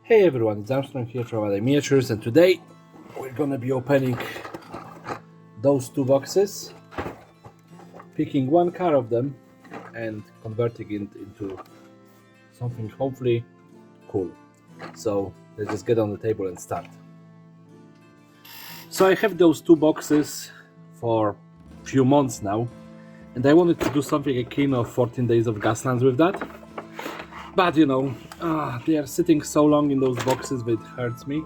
Hey everyone, it's Armstrong here from Other Miniatures, and today we're gonna be opening those two boxes, picking one car of them and converting it into something hopefully cool. So let's just get on the table and start. So I have those two boxes for a few months now, and I wanted to do something akin of 14 days of Gaslands with that. But you know, they are sitting so long in those boxes that it hurts me.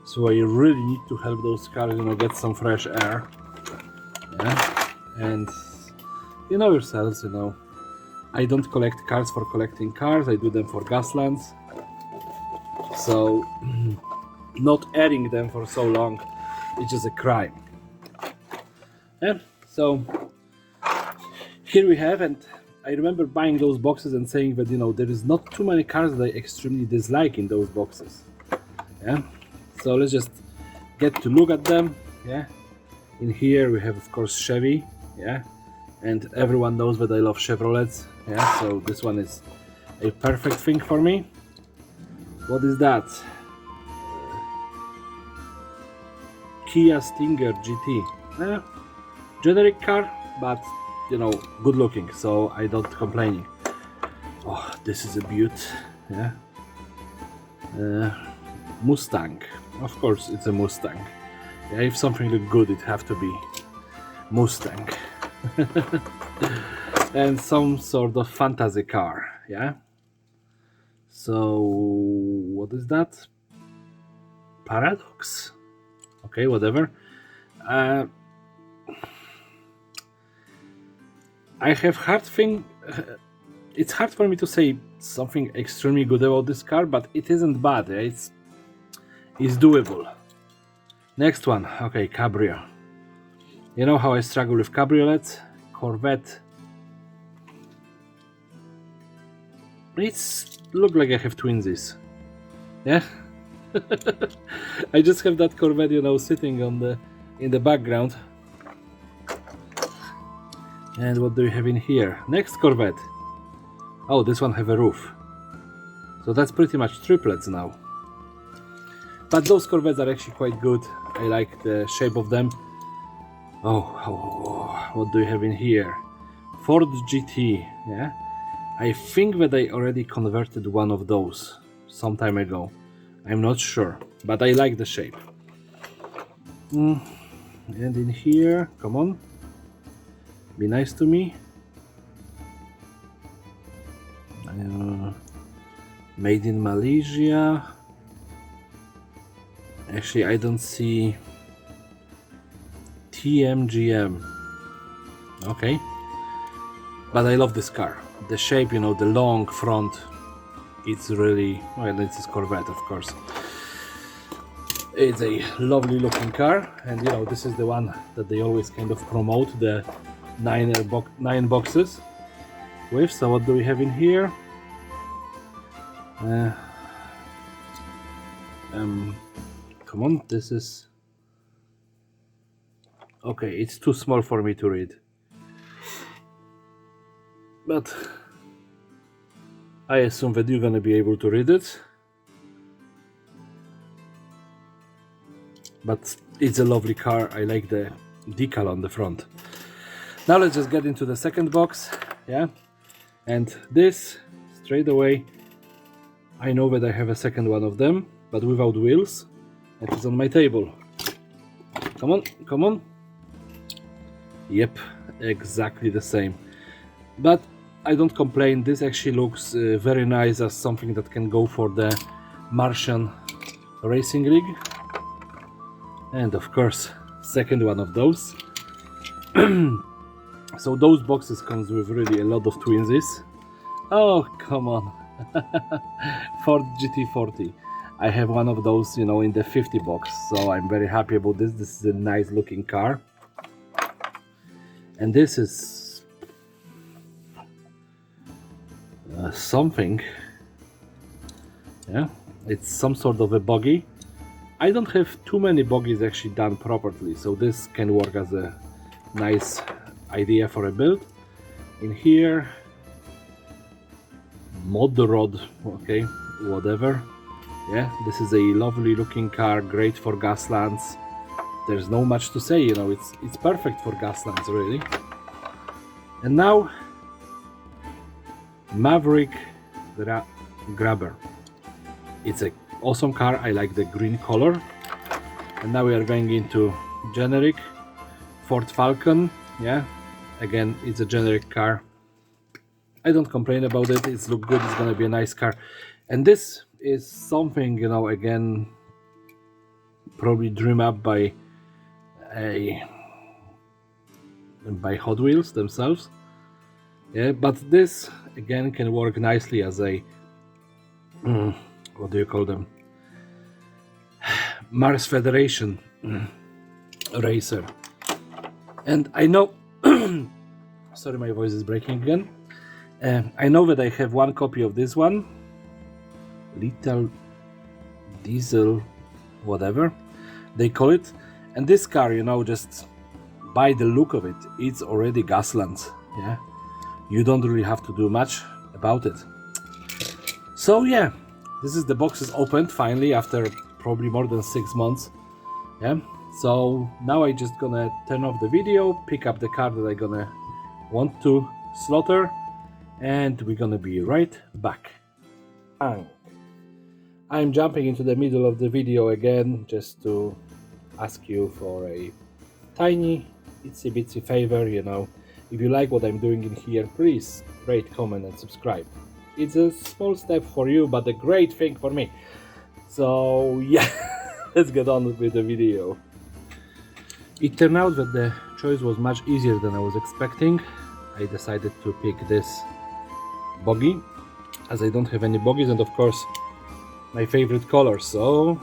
So I really need to help those cars, get some fresh air. Yeah? And you know yourselves, I don't collect cars for collecting cars, I do them for Gaslands. So not airing them for so long, it's just a crime. Yeah? So here we have, and I remember buying those boxes and saying that there is not too many cars that I extremely dislike in those boxes. Yeah. So let's just get to look at them. Yeah. In here we have of course Chevy. Yeah. And everyone knows that I love Chevrolets. Yeah. So this one is a perfect thing for me. What is that? Kia Stinger GT. Yeah. Generic car, but good looking, so I don't complaining. Oh, this is a beaut. Yeah. Mustang. Of course it's a Mustang. Yeah, if something look good, it have to be Mustang. And some sort of fantasy car. Yeah. So what is that? Paradox. Okay, whatever. I have it's hard for me to say something extremely good about this car, but it isn't bad. Yeah? It's doable. Next one, okay, Cabrio. You know how I struggle with cabriolets? Corvette. It's look like I have twinsies. Yeah. I just have that Corvette, sitting in the background. And what do we have in here? Next Corvette. Oh, this one have a roof. So that's pretty much triplets now. But those Corvettes are actually quite good. I like the shape of them. Oh, what do we have in here? Ford GT. Yeah. I think that I already converted one of those some time ago. I'm not sure, but I like the shape. And in here, come on. Be nice to me. Made in Malaysia. Actually, I don't see TMGM. Okay. But I love this car. The shape, the long front. It's really, well, this is Corvette, of course. It's a lovely looking car, and this is the one that they always kind of promote, the 9 boxes with. So what do we have in here? Come on, this is okay. It's too small for me to read, but I assume that you're gonna be able to read it. But it's a lovely car. I like the decal on the front. Now let's just get into the second box. Yeah, and this straight away, I know that I have a second one of them, but without wheels. It is on my table. Come on, come on. Yep, exactly the same. But I don't complain. This actually looks very nice as something that can go for the Martian racing rig. And of course, second one of those. So those boxes comes with really a lot of twinsies. Oh, come on. Ford GT40. I have one of those, in the 50 box, so I'm very happy about this. This is a nice looking car. And this is something. Yeah, it's some sort of a buggy. I don't have too many buggies actually done properly, so this can work as a nice idea for a build. In here, mod rod, okay, whatever. Yeah, this is a lovely looking car, great for Gaslands. There's no much to say, you know, it's perfect for Gaslands, really. And now, Maverick Grabber. It's an awesome car, I like the green color. And now we are going into generic Ford Falcon. Yeah, again, it's a generic car. I don't complain about it, it's look good, it's gonna be a nice car. And this is something, you know, again, probably dream up by Hot Wheels themselves. Yeah, but this again can work nicely as a what do you call them? Mars Federation racer. And I know sorry, my voice is breaking again. I know that I have one copy of this one, Little Diesel, whatever they call it. And this car, you know, just by the look of it, it's already Gaslands. Yeah, you don't really have to do much about it. So yeah, this is the box is opened finally after probably more than 6 months. Yeah, so now I just gonna turn off the video, pick up the car that I gonna want to slaughter, and we're gonna be right back. I'm jumping into the middle of the video again just to ask you for a tiny itsy bitsy favor, you know. If you like what I'm doing in here, please rate, comment and subscribe. It's a small step for you, but a great thing for me. So yeah, let's get on with the video. It turned out that the choice was much easier than I was expecting. I decided to pick this buggy, as I don't have any buggies, and of course my favorite color, so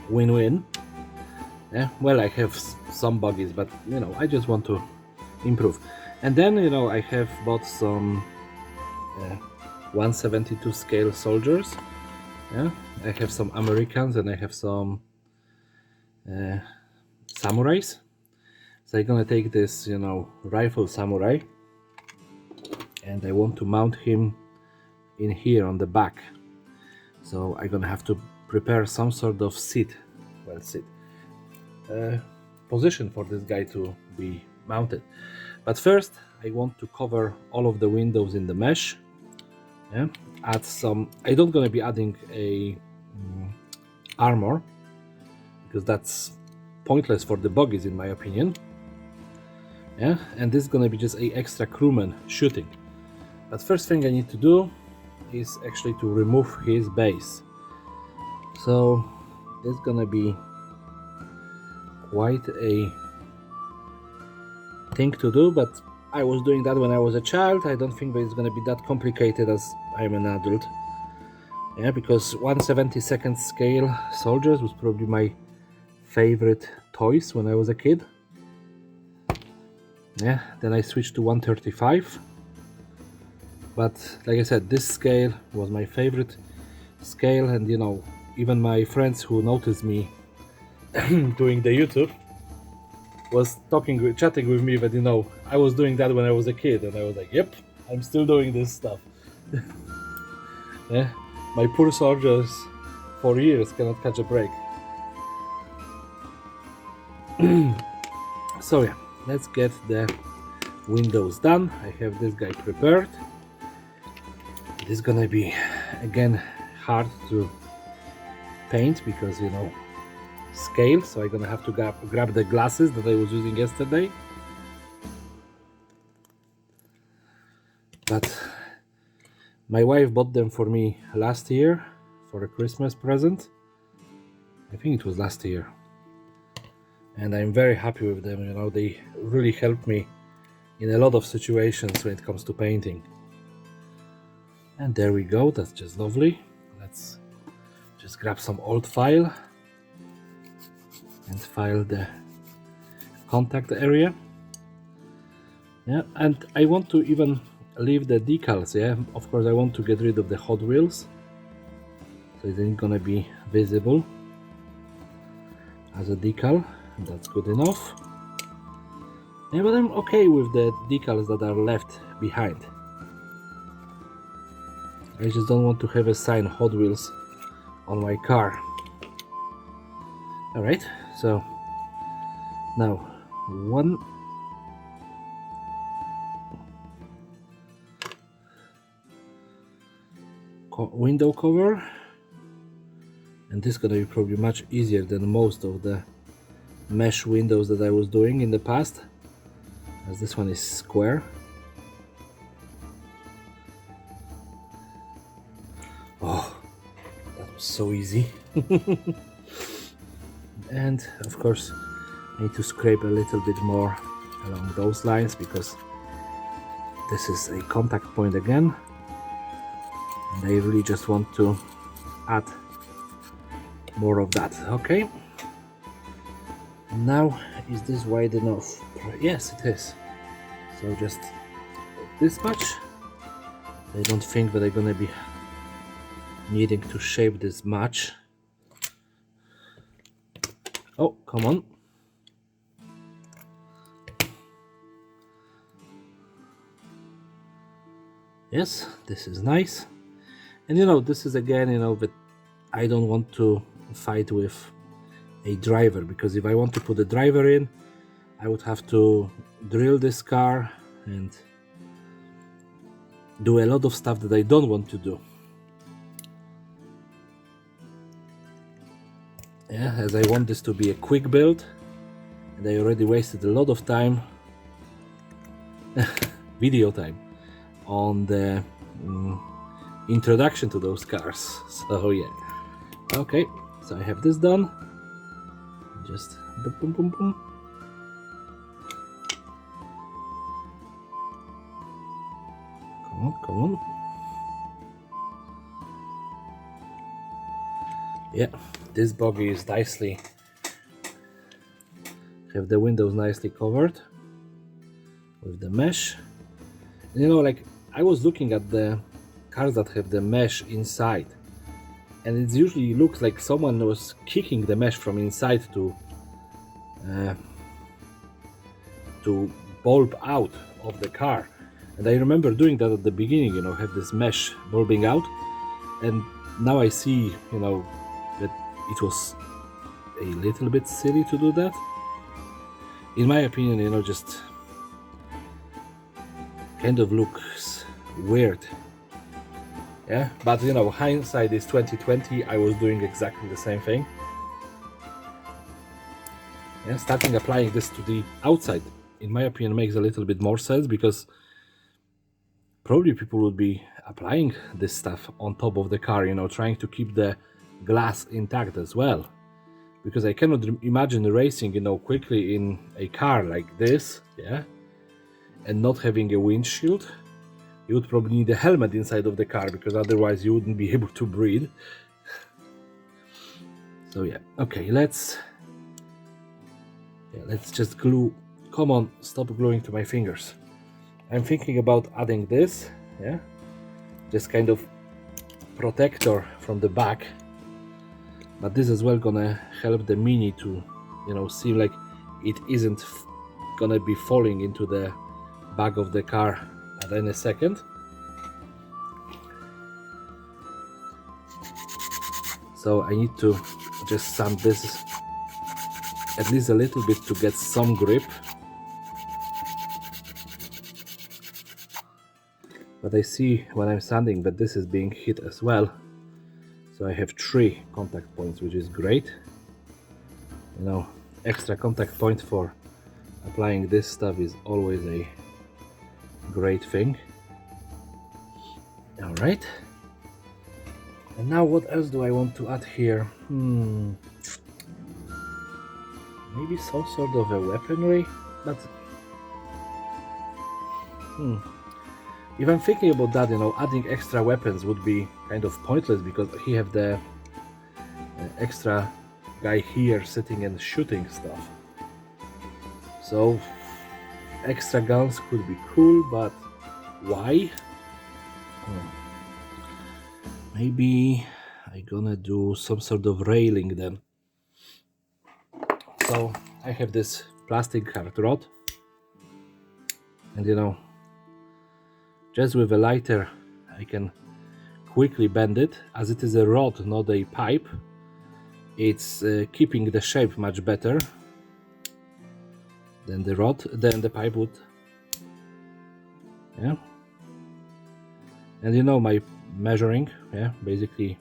win-win. Yeah, well, I have some buggies, but you know, I just want to improve. And then, you know, I have bought some 1/72 scale soldiers. Yeah, I have some Americans and I have some samurais. So I'm gonna take this, you know, rifle samurai, and I want to mount him in here on the back. So I'm gonna have to prepare some sort of position for this guy to be mounted. But first I want to cover all of the windows in the mesh. Yeah, add some. I don't gonna be adding a armor because that's pointless for the buggies in my opinion. Yeah, and this is gonna be just a extra crewman shooting. But first thing I need to do is actually to remove his base. So this is gonna be quite a thing to do, but I was doing that when I was a child. I don't think that it's gonna be that complicated as I'm an adult. Yeah, because 1/72 scale soldiers was probably my favorite toys when I was a kid. Yeah, then I switched to 1/35. But like I said, this scale was my favorite scale, and you know, even my friends who noticed me doing the YouTube was chatting with me that, you know, I was doing that when I was a kid, and I was like, yep, I'm still doing this stuff. Yeah, my poor soldiers for years cannot catch a break. So yeah, let's get the windows done. I have this guy prepared. It is gonna be again hard to paint because, you know, scale, so I'm gonna have to grab the glasses that I was using yesterday. But my wife bought them for me last year for a Christmas present. I think it was last year. And I'm very happy with them, you know, they really helped me in a lot of situations when it comes to painting. And there we go, that's just lovely. Let's just grab some old file and file the contact area. Yeah, and I want to even leave the decals. Yeah, of course I want to get rid of the Hot Wheels, so it ain't gonna be visible as a decal. That's good enough. Yeah, but I'm okay with the decals that are left behind. I just don't want to have a sign Hot Wheels on my car. All right, so now one window cover, and this is gonna be probably much easier than most of the mesh windows that I was doing in the past, as this one is square. Oh, that was so easy. And of course I need to scrape a little bit more along those lines, because this is a contact point again, and I really just want to add more of that. Okay, now is this wide enough? Yes, it is. So just this much. I don't think that I'm gonna be needing to shape this much. Oh, come on. Yes, this is nice. And you know, this is again, you know, that I don't want to fight with a driver, because if I want to put a driver in, I would have to drill this car and do a lot of stuff that I don't want to do. Yeah, as I want this to be a quick build, and I already wasted a lot of time, video time, on the introduction to those cars. So yeah, okay, so I have this done. Just boom, boom, boom, boom. Come on, come on. Yeah, this buggy is nicely, have the windows nicely covered with the mesh. You know, like, I was looking at the cars that have the mesh inside, and it usually looks like someone was kicking the mesh from inside to bulb out of the car. And I remember doing that at the beginning, you know, have this mesh bulbing out, and now I see, you know, that it was a little bit silly to do that. In my opinion, you know, just kind of looks weird. Yeah, but you know, hindsight is 2020. I was doing exactly the same thing. Yeah, starting applying this to the outside, in my opinion, makes a little bit more sense, because probably people would be applying this stuff on top of the car, you know, trying to keep the glass intact as well. Because I cannot imagine racing, you know, quickly in a car like this, yeah, and not having a windshield. You would probably need a helmet inside of the car, because otherwise you wouldn't be able to breathe. So yeah, okay, let's just glue. Come on, stop gluing to my fingers. I'm thinking about adding this, yeah, just kind of protector from the back, but this is well gonna help the Mini to, you know, seem like it isn't gonna be falling into the back of the car at any second. So I need to just sand this at least a little bit to get some grip. But I see when I'm sanding that this is being hit as well. So I have 3 contact points, which is great. You know, extra contact point for applying this stuff is always a great thing. All right. And now what else do I want to add here? Maybe some sort of a weaponry, but if I'm thinking about that, you know, adding extra weapons would be kind of pointless, because he have the extra guy here sitting and shooting stuff. So extra guns could be cool, but why? Maybe I'm gonna do some sort of railing then. So I have this plastic hard rod, and you know, just with a lighter I can quickly bend it. As it is a rod, not a pipe, it's keeping the shape much better than the pipe would. Yeah. And you know my measuring, yeah, basically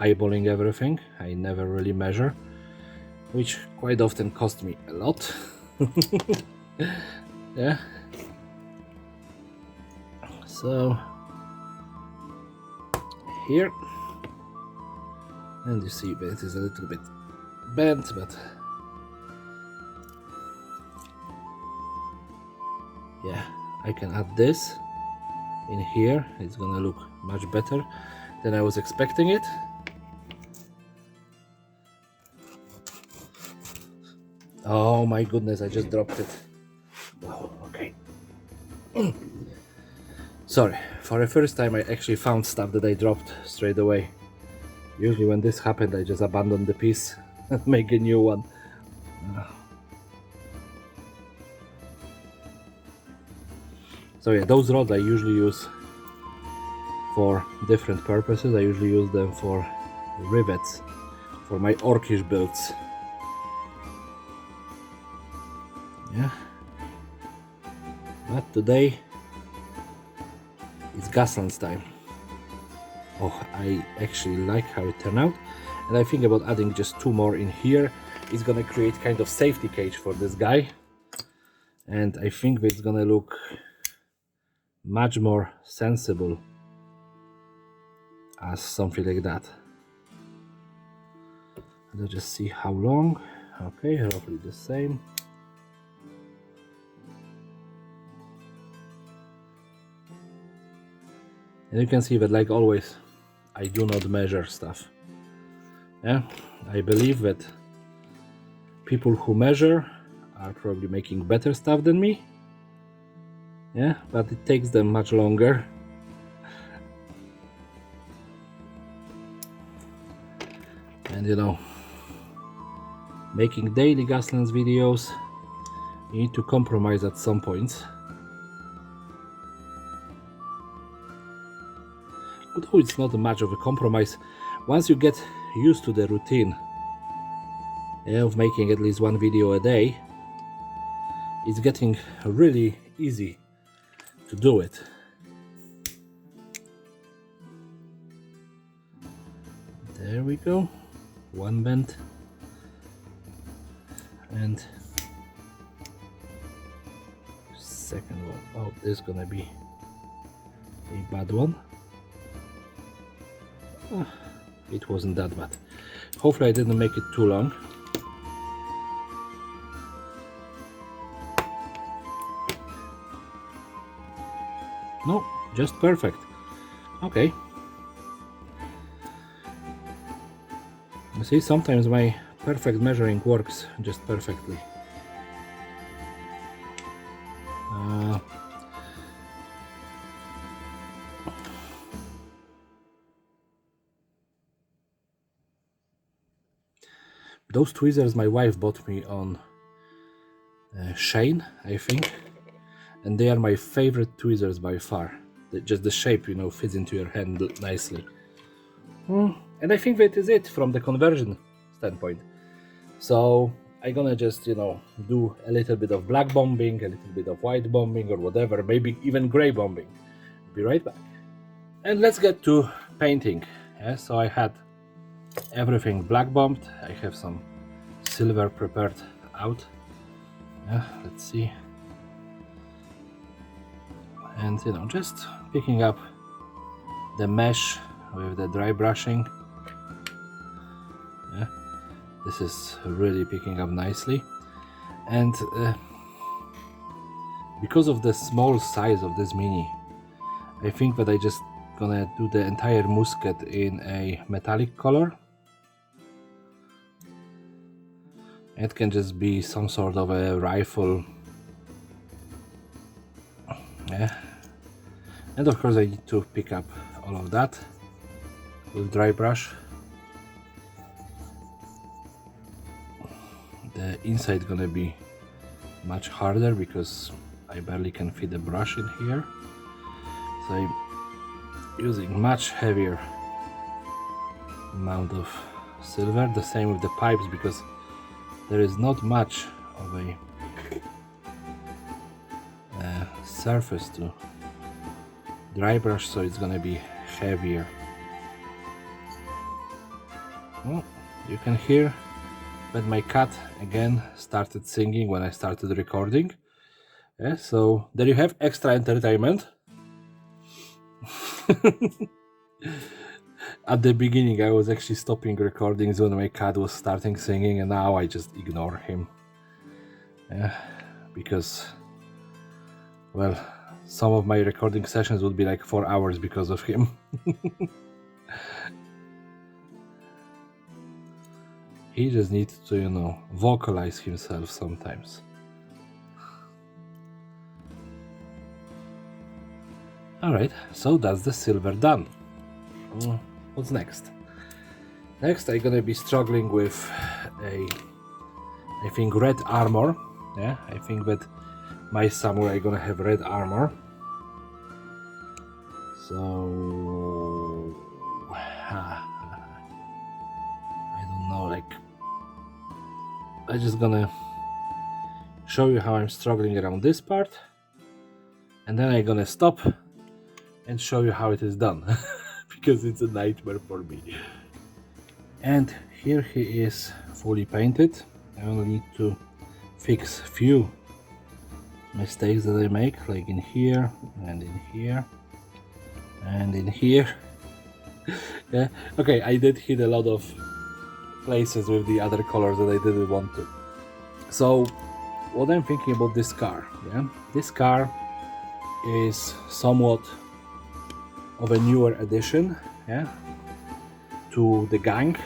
eyeballing everything. I never really measure, which quite often cost me a lot. Yeah. So here, and you see that it is a little bit bent, but yeah, I can add this in here. It's gonna look much better than I was expecting it. Oh my goodness, I just dropped it. Oh, okay. Sorry, for the first time I actually found stuff that I dropped straight away. Usually when this happened, I just abandon the piece and make a new one. So yeah, those rods I usually use for different purposes. I usually use them for rivets, for my orcish builds. Yeah. But today it's Gaslands time. Oh, I actually like how it turned out, and I think about adding just 2 more in here. It's gonna create kind of safety cage for this guy, and I think it's gonna look much more sensible as something like that. Let's just see how long. Okay, roughly the same. And you can see that, like always, I do not measure stuff. Yeah, I believe that people who measure are probably making better stuff than me. Yeah, but it takes them much longer. And you know, making daily Gaslands videos, you need to compromise at some points. Although it's not much of a compromise, once you get used to the routine, yeah, of making at least 1 video a day, it's getting really easy to do it. There we go, 1 bend, and second one. Oh, this is gonna be a bad one. It wasn't that bad. Hopefully I didn't make it too long. No, just perfect. Okay. You see, sometimes my perfect measuring works just perfectly. Those tweezers my wife bought me on Shane, I think, and they are my favorite tweezers by far. Just the shape, you know, fits into your hand nicely. And I think that is it from the conversion standpoint. So I'm gonna just, you know, do a little bit of black bombing, a little bit of white bombing, or whatever, maybe even gray bombing. Be right back. And let's get to painting. Yeah, so I had everything black bombed. I have some silver prepared out. Yeah, let's see. And you know, just picking up the mesh with the dry brushing. Yeah, this is really picking up nicely. And because of the small size of this mini, I think that I just gonna do the entire musket in a metallic color. It can just be some sort of a rifle. Yeah. And of course I need to pick up all of that with dry brush. The inside gonna be much harder because I barely can fit the brush in here. So I'm using much heavier amount of silver. The same with the pipes, because there is not much of a surface to dry brush, so it's gonna be heavier. Well, you can hear that my cat again started singing when I started recording. Yeah, so there you have extra entertainment. At the beginning I was actually stopping recordings when my cat was starting singing, and now I just ignore him. Yeah, because, well, some of my recording sessions would be like 4 hours because of him. He just needs to, you know, vocalize himself sometimes. Alright, so that's the silver done. What's next? Next I'm gonna be struggling with I think red armor. Yeah, I think that my samurai gonna have red armor. So I don't know, like, I'm just gonna show you how I'm struggling around this part, and then I'm gonna stop and show you how it is done. Because it's a nightmare for me. And here he is fully painted. I only need to fix few mistakes that I make, like in here and in here and in here. Yeah, okay, I did hit a lot of places with the other colors that I didn't want to. So what I'm thinking about this car, yeah, this car is somewhat of a newer addition, yeah, to the gang,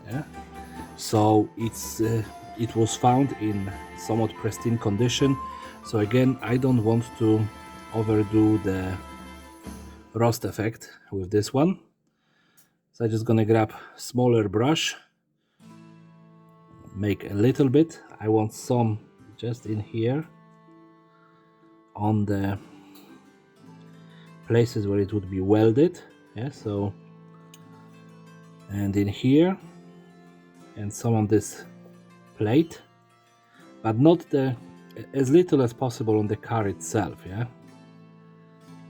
yeah. So it was found in somewhat pristine condition. So again, I don't want to overdo the rust effect with this one. So I'm just gonna grab smaller brush, make a little bit. I want some just in here on the places where it would be welded, yeah, so, and in here, and some on this plate, but not the, as little as possible on the car itself, yeah,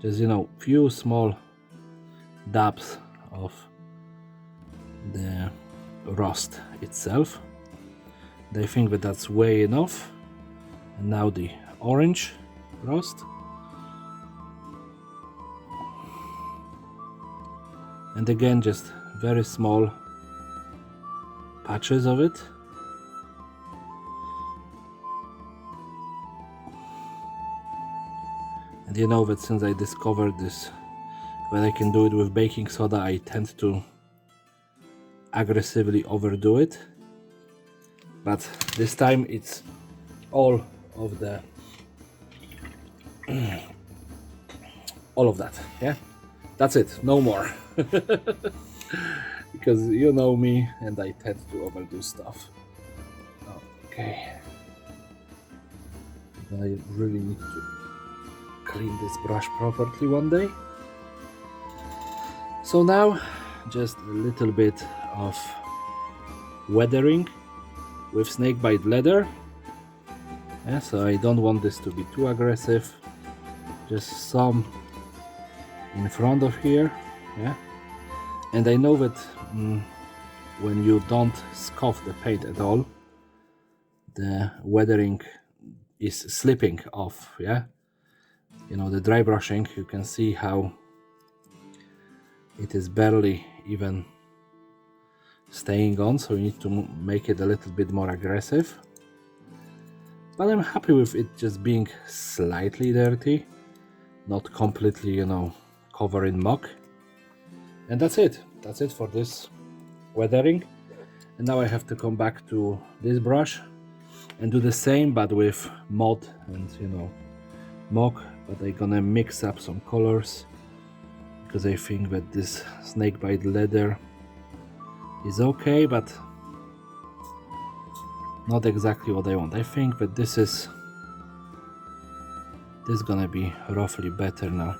just, you know, few small dabs of the rust itself. I think that that's way enough. And now the orange rust. And again, just very small patches of it. And you know that since I discovered this, when I can do it with baking soda, I tend to aggressively overdo it. But this time it's all of the all of that, yeah, that's it, no more. Because you know me and I tend to overdo stuff. Okay, I really need to clean this brush properly one day. So now just a little bit of weathering with snakebite leather. Yeah, so I don't want this to be too aggressive. Just some in front of here, yeah. And I know that when you don't scuff the paint at all, the weathering is slipping off, yeah. You know, the dry brushing, you can see how it is barely even staying on, so you need to make it a little bit more aggressive. But I'm happy with it just being slightly dirty, not completely, you know, covered in muck. And that's it for this weathering. And now I have to come back to this brush and do the same, but with mud and, you know, muck. But I'm gonna mix up some colors, because I think that this snakebite leather is okay, but not exactly what I want. I think that this is gonna be roughly better now.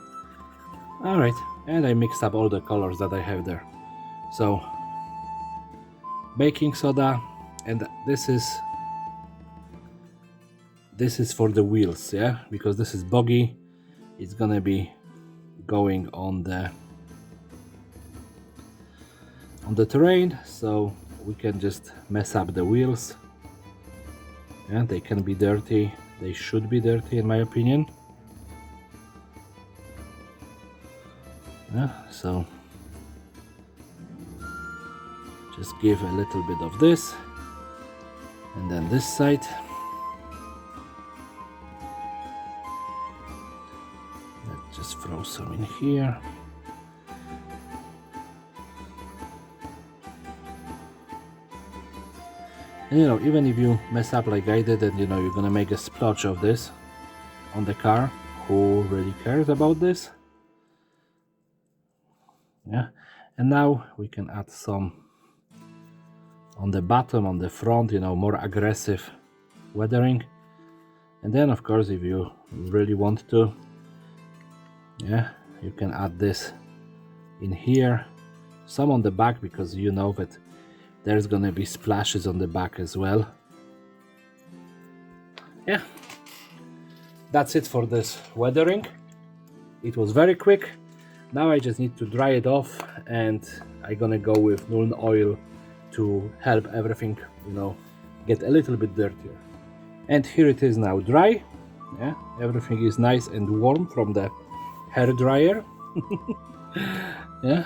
Alright, and I mixed up all the colors that I have there. So, baking soda, and this is for the wheels, yeah, because this is buggy. It's gonna be going on the terrain, so we can just mess up the wheels. Yeah, they can be dirty. They should be dirty, in my opinion. Yeah, so just give a little bit of this, and then this side. Let's just throw some in here. And you know, even if you mess up like I did, and you know, you're gonna make a splotch of this on the car, who really cares about this? Yeah, and now we can add some on the bottom, on the front, you know, more aggressive weathering. And then of course, if you really want to, yeah, you can add this in here, some on the back, because you know that there's gonna be splashes on the back as well. Yeah, that's it for this weathering. It was very quick. Now I just need to dry it off, and I'm gonna go with Nuln oil to help everything, you know, get a little bit dirtier. And here it is now dry. Yeah, everything is nice and warm from the hair dryer. Yeah,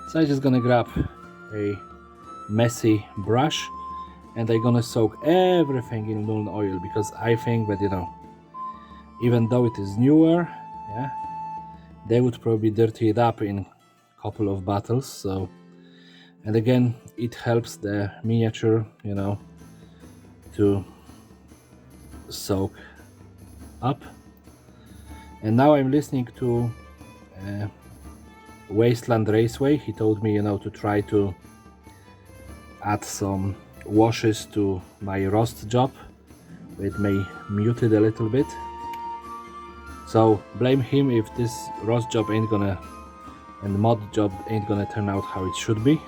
so I'm just gonna grab a messy brush, and I'm gonna soak everything in Nuln oil, because I think that, you know, even though it is newer, yeah, they would probably dirty it up in a couple of bottles. So, and again, it helps the miniature, you know, to soak up. And now I'm listening to Wasteland Raceway. He told me, you know, to try to add some washes to my roast job. It may mute it a little bit. So blame him if this roast job ain't gonna, and mod job ain't gonna turn out how it should be.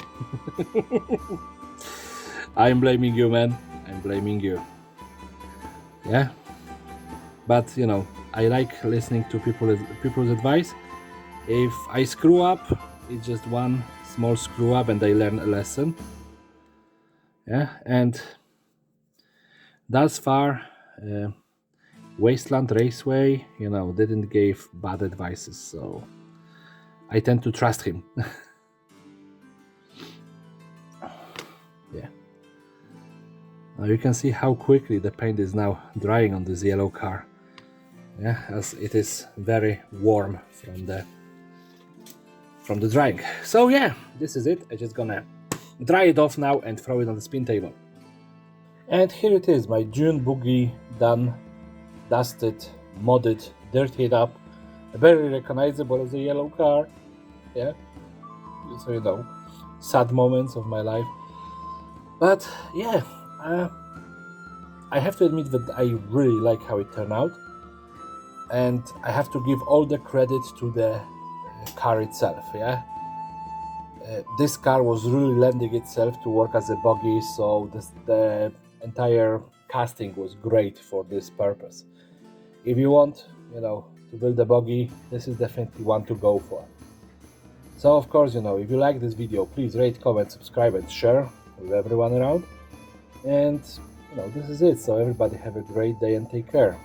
I'm blaming you, man. I'm blaming you. Yeah, but you know, I like listening to people's advice. If I screw up, it's just one small screw up, and I learn a lesson. Yeah, and thus far, Wasteland Raceway, you know, didn't give bad advices, so I tend to trust him. Yeah. Now you can see how quickly the paint is now drying on this yellow car. Yeah, as it is very warm from the drying. So yeah, this is it. I'm just gonna dry it off now and throw it on the spin table. And here it is, my Dune buggy done, dusted, modded, dirtied up, very recognizable as a yellow car. Yeah, so you know, sad moments of my life. But yeah, I have to admit that I really like how it turned out, and I have to give all the credit to the car itself. Yeah, this car was really lending itself to work as a buggy, so the entire casting was great for this purpose. If you want, you know, to build a buggy, this is definitely one to go for. So of course, you know, if you like this video, please rate, comment, subscribe, and share with everyone around. And you know, this is it. So everybody have a great day and take care.